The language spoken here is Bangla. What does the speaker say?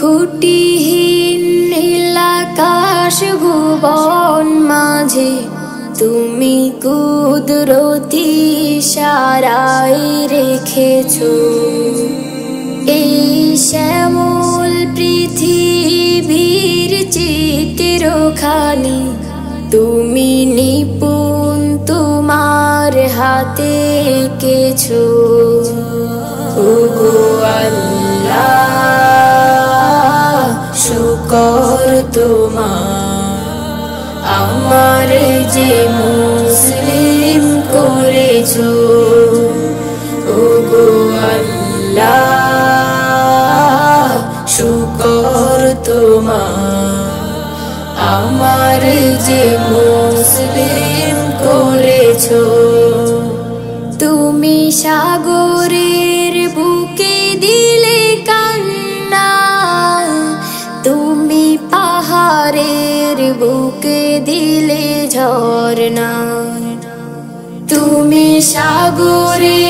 খুঁটিহীন নীলাকাশ ভুবন মাঝে তুমি কুদরতি ইশারায় রেখেছো এই শ্যামল পৃথিবীর চিত্রখানি তুমি নিপুণ তোমার হাতে এঁকেছো। ওগো আল্লাহ শুকর তোমার আমার যে মুসলিম করেছো। ওগো আল্লাহ শুকর তোমার আমার যে মুসলিম করেছো। তুমি সাগরের বুকে দিলে কান্না, তুমি পাহাড়ের বুকে দিলে ঝরনা, তুমি সাগরের